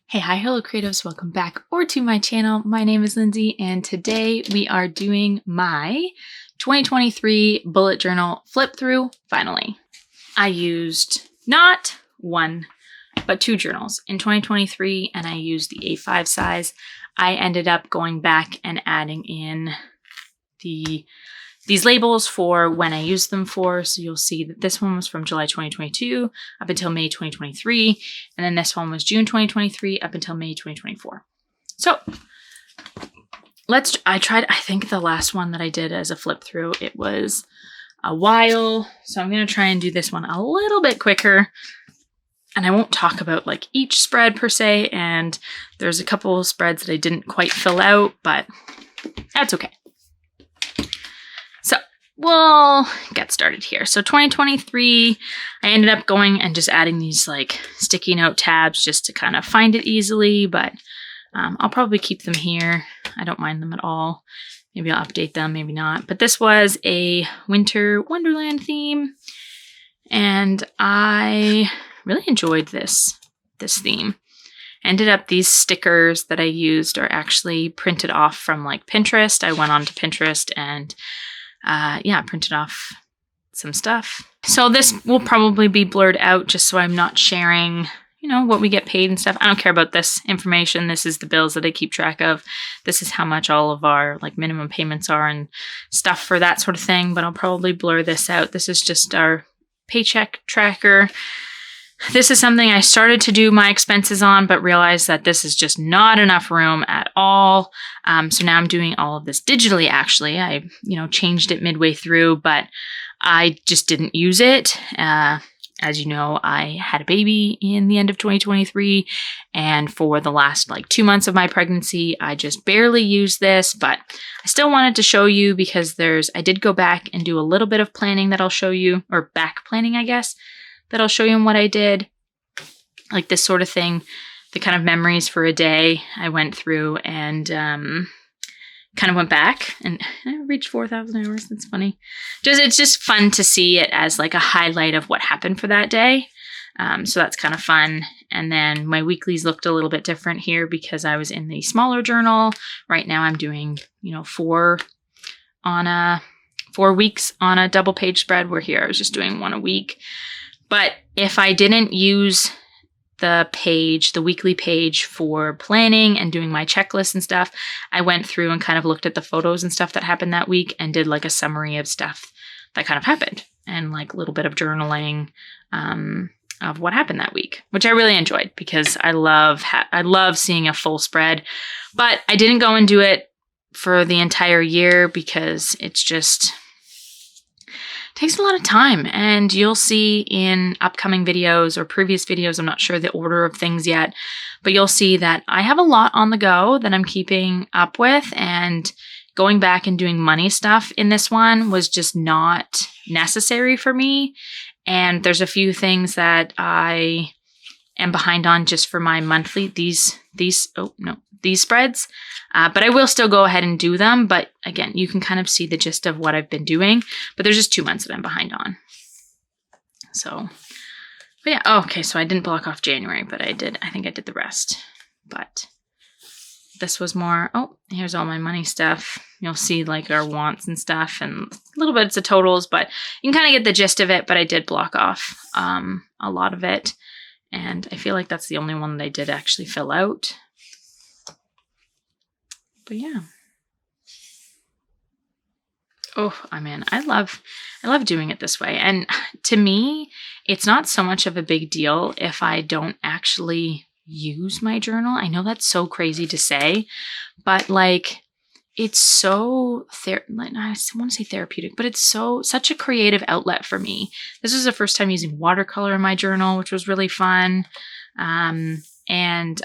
Hey, hi, hello creatives, welcome back or to my channel. My name is Lindsay and today we are doing my 2023 bullet journal flip through finally. I used not one, but two journals in 2023 and I used the A5 size. I ended up going back and adding in these labels for when I used them for. So you'll see that this one was from July 2022 up until May 2023. And then this one was June 2023 up until May 2024. So I think the last one that I did as a flip through, it was a while. So I'm going to try and do this one a little bit quicker. And I won't talk about like each spread per se. And there's a couple of spreads that I didn't quite fill out, but that's okay. We'll get started here. So 2023, I ended up going and just adding these like sticky note tabs just to kind of find it easily, but I'll probably keep them here. I don't mind them at all. Maybe I'll update them, maybe not. But this was a winter wonderland theme, and I really enjoyed this theme. Ended up these stickers that I used are actually printed off from like Pinterest. I went onto Pinterest and printed off some stuff. So this will probably be blurred out just so I'm not sharing, what we get paid and stuff. I don't care about this information. This is the bills that I keep track of. This is how much all of our like minimum payments are and stuff for that sort of thing, but I'll probably blur this out. This is just our paycheck tracker. This is something I started to do my expenses on, but realized that this is just not enough room at all. So now I'm doing all of this digitally, actually. I, changed it midway through, but I just didn't use it. As you know, I had a baby in the end of 2023, and for the last 2 months of my pregnancy, I just barely used this, but I still wanted to show you because I did go back and do a little bit of planning that I'll show you, or back planning, I guess, that I'll show you what I did, like this sort of thing, the kind of memories for a day I went through and kind of went back and I reached 4,000 hours. That's funny. It's just fun to see it as like a highlight of what happened for that day. So that's kind of fun. And then my weeklies looked a little bit different here because I was in the smaller journal. Right now I'm doing, 4 weeks on a double page spread, where here I was just doing 1 a week. But if I didn't use the weekly page for planning and doing my checklist and stuff, I went through and kind of looked at the photos and stuff that happened that week and did like a summary of stuff that kind of happened and like a little bit of journaling of what happened that week, which I really enjoyed because I love seeing a full spread. But I didn't go and do it for the entire year because it's just takes a lot of time, and you'll see in upcoming videos or previous videos, I'm not sure the order of things yet, but you'll see that I have a lot on the go that I'm keeping up with, and going back and doing money stuff in this one was just not necessary for me. And there's a few things that I am behind on just for my monthly, these spreads. But I will still go ahead and do them. But again, you can kind of see the gist of what I've been doing. But there's just 2 months that I'm behind on. So, but yeah. Oh, okay, so I didn't block off January, but I think I did the rest. But this was more, here's all my money stuff. You'll see like our wants and stuff and a little bit of totals, but you can kind of get the gist of it. But I did block off a lot of it. And I feel like that's the only one that I did actually fill out. But yeah. I love doing it this way. And to me, it's not so much of a big deal if I don't actually use my journal. I know that's so crazy to say, but like it's so I want to say therapeutic, but it's such a creative outlet for me. This was the first time using watercolor in my journal, which was really fun. And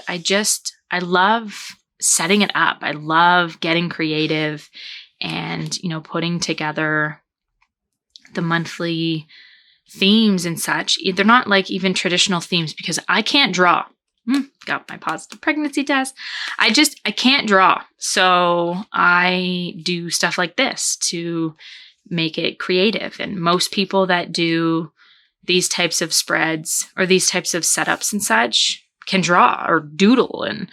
I love setting it up. I love getting creative and, putting together the monthly themes and such. They're not like even traditional themes because I can't draw. Got my positive pregnancy test. I can't draw. So I do stuff like this to make it creative. And most people that do these types of spreads or these types of setups and such can draw or doodle. And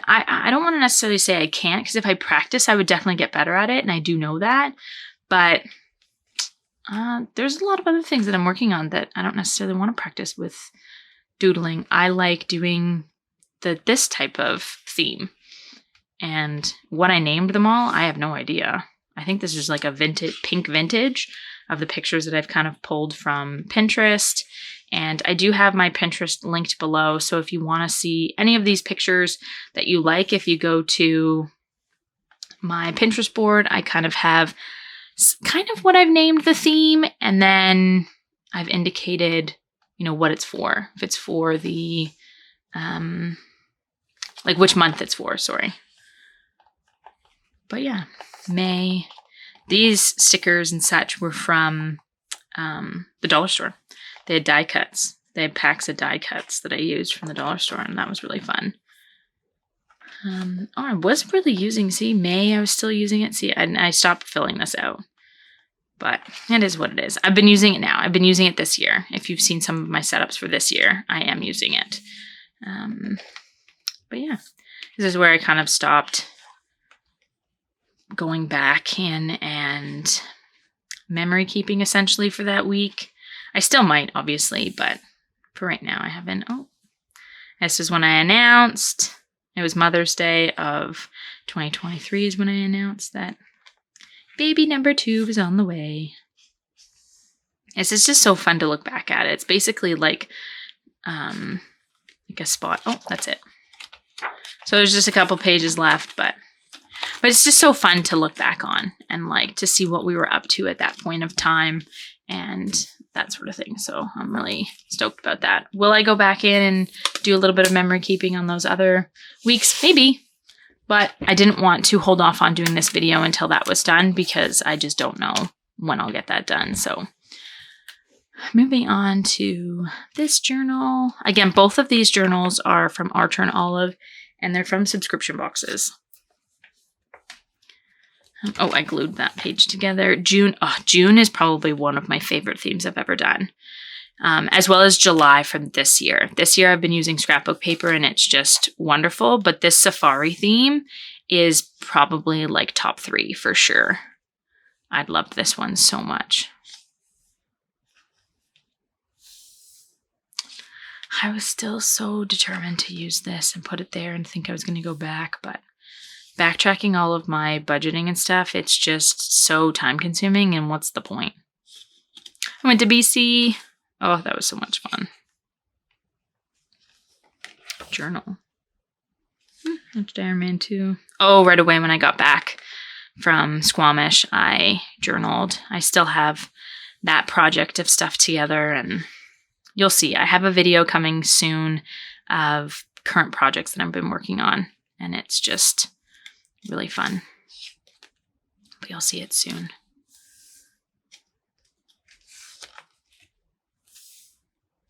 I don't want to necessarily say I can't, because if I practice, I would definitely get better at it. And I do know that. But there's a lot of other things that I'm working on that I don't necessarily want to practice with doodling. I like doing this type of theme. And what I named them all, I have no idea. I think this is like a pink vintage of the pictures that I've kind of pulled from Pinterest. And I do have my Pinterest linked below. So if you want to see any of these pictures that you like, if you go to my Pinterest board, I kind of have kind of what I've named the theme. And then I've indicated, what it's for. If it's for the, like which month it's for, sorry. But yeah, May. These stickers and such were from the dollar store. They had die cuts. They had packs of die cuts that I used from the dollar store, and that was really fun. I was really using, May, I was still using it. I stopped filling this out. But it is what it is. I've been using it now. I've been using it this year. If you've seen some of my setups for this year, I am using it. But yeah, this is where I kind of stopped going back in and memory keeping essentially for that week. I still might, obviously, but for right now I haven't. This is when I announced. It was Mother's Day of 2023 is when I announced that baby number 2 was on the way. This is just so fun to look back at. It's basically like a spot. Oh, that's it. So there's just a couple pages left, but it's just so fun to look back on and like to see what we were up to at that point of time and that sort of thing. So I'm really stoked about that. Will I go back in and do a little bit of memory keeping on those other weeks? Maybe. But I didn't want to hold off on doing this video until that was done because I just don't know when I'll get that done. So moving on to this journal. Again, both of these journals are from Archer and Olive, and they're from subscription boxes. Oh, I glued that page together. June is probably one of my favorite themes I've ever done. As well as July from this year. This year I've been using scrapbook paper and it's just wonderful. But this safari theme is probably like top 3 for sure. I loved this one so much. I was still so determined to use this and put it there and think I was going to go back, but backtracking all of my budgeting and stuff, it's just so time consuming, and what's the point? I went to BC. Oh, that was so much fun. Journal. That's Iron Man 2. Oh, right away when I got back from Squamish, I journaled. I still have that project of stuff together, and you'll see. I have a video coming soon of current projects that I've been working on, and it's just really fun. But you'll see it soon.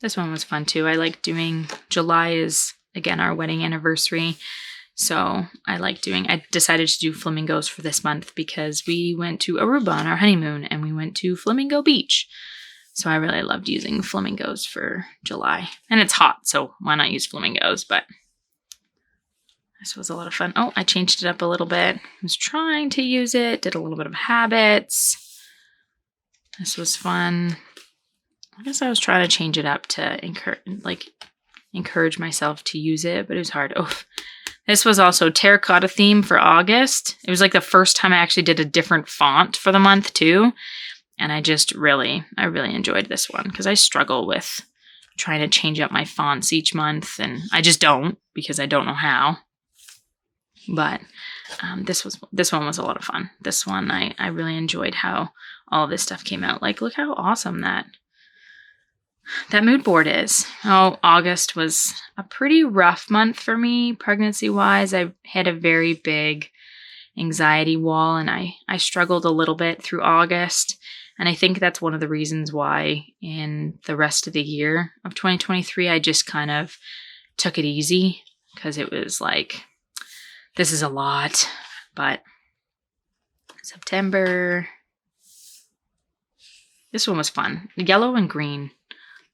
This one was fun too. I like doing, July is, again, our wedding anniversary. So I decided to do flamingos for this month because we went to Aruba on our honeymoon and we went to Flamingo Beach. So I really loved using flamingos for July. And it's hot, so why not use flamingos? But this was a lot of fun. Oh, I changed it up a little bit. I was trying to use it, did a little bit of habits. This was fun. I guess I was trying to change it up to encourage myself to use it, but it was hard. Oh, this was also terracotta theme for August. It was like the first time I actually did a different font for the month too. And I really enjoyed this one because I struggle with trying to change up my fonts each month, and I just don't because I don't know how. But this one was a lot of fun. This one, I really enjoyed how all of this stuff came out. Like, look how awesome that mood board is. Oh, August was a pretty rough month for me, pregnancy-wise. I had a very big anxiety wall, and I struggled a little bit through August. And I think that's one of the reasons why in the rest of the year of 2023, I just kind of took it easy because it was like, this is a lot. But September, this one was fun. Yellow and green,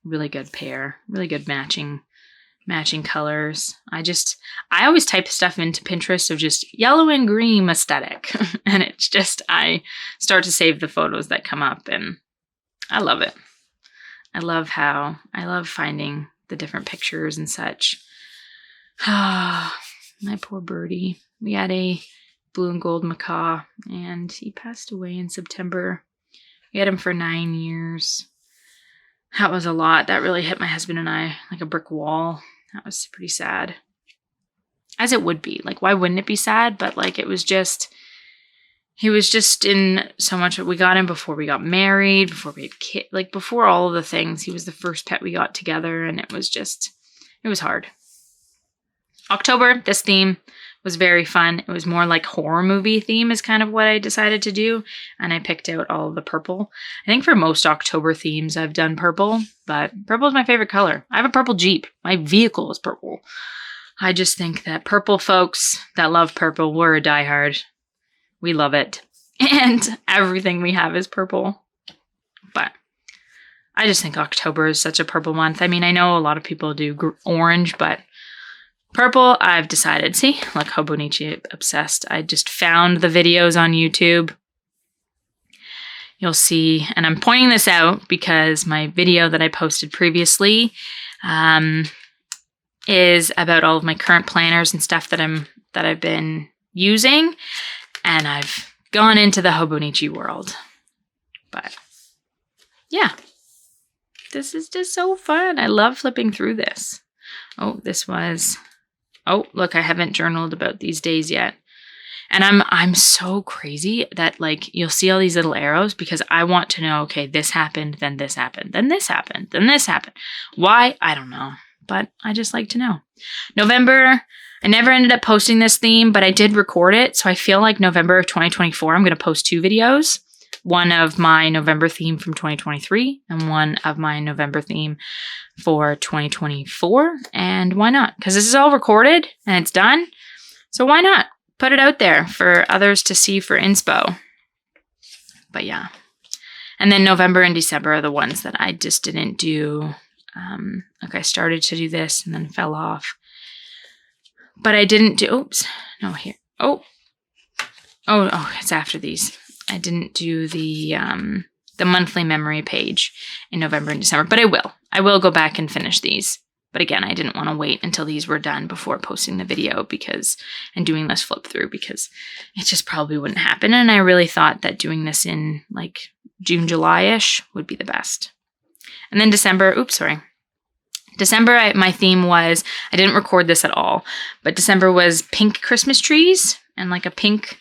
really good pair, really good matching matching colors. I always type stuff into Pinterest of just yellow and green aesthetic. And it's just, I start to save the photos that come up, and I love it. I love finding the different pictures and such. Ah, my poor birdie. We had a blue and gold macaw, and he passed away in September. We had him for 9 years. That was a lot. That really hit my husband and I like a brick wall. That was pretty sad. As it would be. Like, why wouldn't it be sad? But like, he was just in so much. We got him before we got married, before we had kids, like before all of the things. He was the first pet we got together, and it was hard. October, this theme was very fun. It was more like horror movie theme is kind of what I decided to do. And I picked out all of the purple. I think for most October themes, I've done purple, but purple is my favorite color. I have a purple Jeep. My vehicle is purple. I just think that purple folks that love purple, we're a diehard. We love it. And everything we have is purple. But I just think October is such a purple month. I mean, I know a lot of people do orange, but purple, I've decided. See, look, Hobonichi obsessed. I just found the videos on YouTube. You'll see, and I'm pointing this out because my video that I posted previously is about all of my current planners and stuff that I've been using, and I've gone into the Hobonichi world. But yeah, this is just so fun. I love flipping through this. Oh, look, I haven't journaled about these days yet. And I'm so crazy that like you'll see all these little arrows because I want to know, okay, this happened, then this happened, then this happened, then this happened. Why? I don't know. But I just like to know. November, I never ended up posting this theme, but I did record it. So I feel like November of 2024, I'm going to post 2 videos. One of my November theme from 2023 and one of my November theme for 2024. And why not? Because this is all recorded and it's done. So why not put it out there for others to see for inspo? But yeah. And then November and December are the ones that I just didn't do. Like I started to do this and then fell off. But I didn't do, oops, no, here. Oh, it's after these. I didn't do the monthly memory page in November and December, but I will. I will go back and finish these. But again, I didn't want to wait until these were done before posting the video and doing this flip through because it just probably wouldn't happen. And I really thought that doing this in like June, July-ish would be the best. And then December, my theme was, I didn't record this at all, but December was pink Christmas trees and like a pink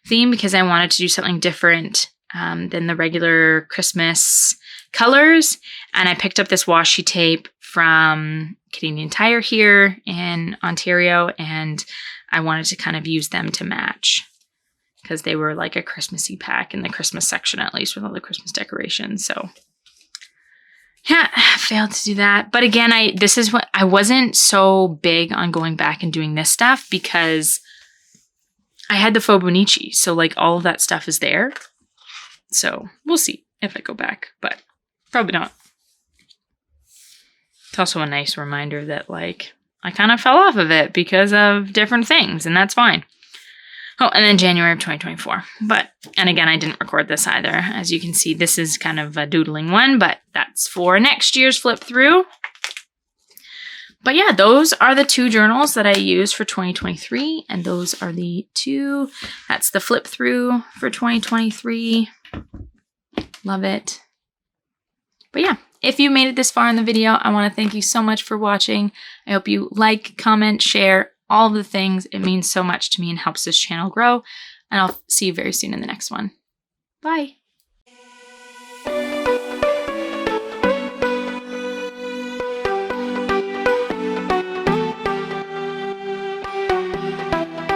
theme because I wanted to do something different than the regular Christmas colors. And I picked up this washi tape from Canadian Tire here in Ontario, and I wanted to kind of use them to match because they were like a Christmassy pack in the Christmas section, at least with all the Christmas decorations. So yeah, I failed to do that. But again, I wasn't so big on going back and doing this stuff because I had the Hobonichi, so like all of that stuff is there. So we'll see if I go back, but probably not. It's also a nice reminder that like I kind of fell off of it because of different things, and that's fine. Oh, and then January of 2024. And again, I didn't record this either. As you can see, this is kind of a doodling one, but that's for next year's flip through. But yeah, those are the 2 journals that I used for 2023. And those are the 2. That's the flip through for 2023. Love it. But yeah, if you made it this far in the video, I want to thank you so much for watching. I hope you like, comment, share, all of the things. It means so much to me and helps this channel grow. And I'll see you very soon in the next one. Bye.